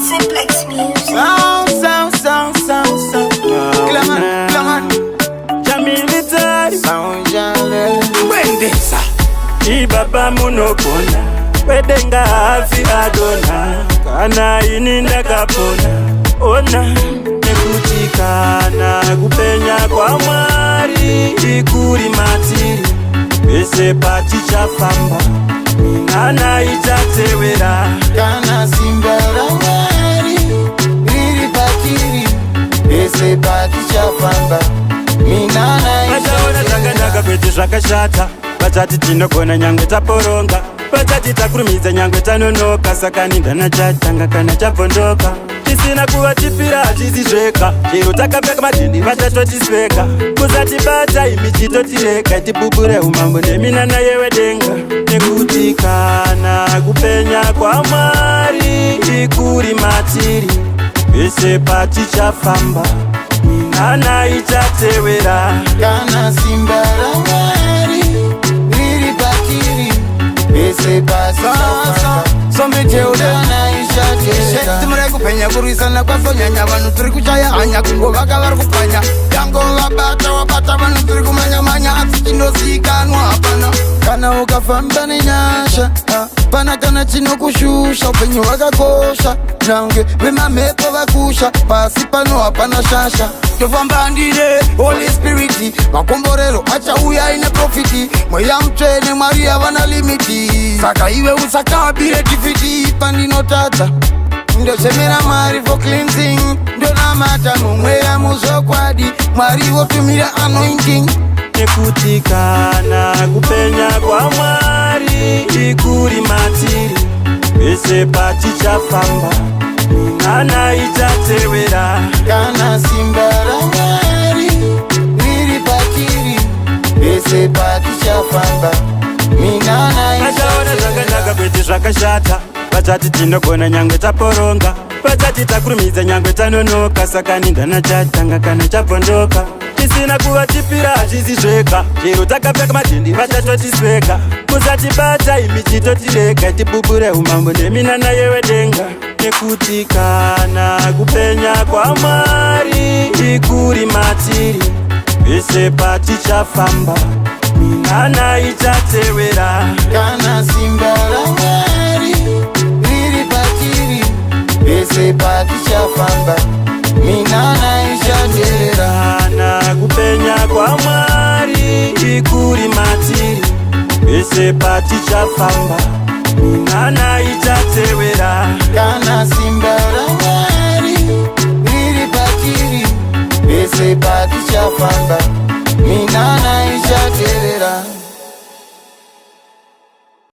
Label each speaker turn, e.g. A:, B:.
A: Simplex Music.
B: Sound. Glamour.
C: Jamil Vitali.
B: Sound jale.
C: Wendesa. Ibaba munokona. Wedenga hafi adona. Kana ininda kapona. Ona. Nekutikana. Kupenya kwa mwari. Ikuri matiri. Bese pati chafamba. Minana itatewera.
B: Kana simbara mwari. Riri patiri. Bese pati chafamba. Minana
C: Machaona zvakanaka kwete zvakashata. Vachati tinogona nyangwe taporonga. Vachati takurumidza nyangwe tanonoka. Saka nindana chatanga kana chabvondoka. Tisina kuvatipira hatisi zveka. Chero takapfeka madhindi vachatotisveka. Kusatibata imi chitotireka. Tibubure umambo neminana yewedenga. Nekuti kana kupenya kwa mwari ikuri matiri. Vese patichafamba. Minana itatewera.
B: Kana simbara mwari. Riri patiri. Bese pati chafamba. Minana itatewera.
D: Timure kupenya kurisana kwa sonyanya. Vanu turi kuchaya hanya kungovaka vari kupanya. Yango wabata vanu turi kumanya. Asi chinosikanwa hapana.
B: Kana ukafamba nenyasha pana kana chinokushusha. Upenyu wakakosha. Nange vemamepo vakusha. Pasi pano hapana shasha.
D: Tofamba ndire Holy Spirit. Makomborero achauya ine profiti. Mweya mtsvene mwari havana limiti. Saka iwe usakabire tifiti.
B: Pandinotadza ndochemera mwari for cleansing. Ndonamata mumweya muzvokwadi. Mwari wotumira anointing.
C: Nekuti kana kupenya kwa mwari ikuri matiri. Vese patichafamba. Minana itatewera.
B: Kana simbara mwari. Riri patiri. Vese patichafamba. Minana
C: Machaona zvakanaka kwete zvakashata. Vachati tinogona nyangwe taporonga. Vachati takurumidza nyangwe tanonoka. Saka nindana chatanga kana chabvondoka. Tisina kuvatipira hatisi zveka. Chero takapfeka madhindi vachatotisveka. Kusatibata imi chitotireka. Tibubure umambo neminana yewedenga. Nekuti kana kupenya kwa mwari ikuri matiri. Vese patichafamba. Minana itatewera.
B: Kana simbara mwari. Riri patiri. Vese patichafamba. Minana itatewera.
C: Kana kupenya kwa mwari ikuri matiri. Vese patichafamba. Minana itatewera.
B: Kana simbara mwari. Riri patiri. Vese patichafamba. Minana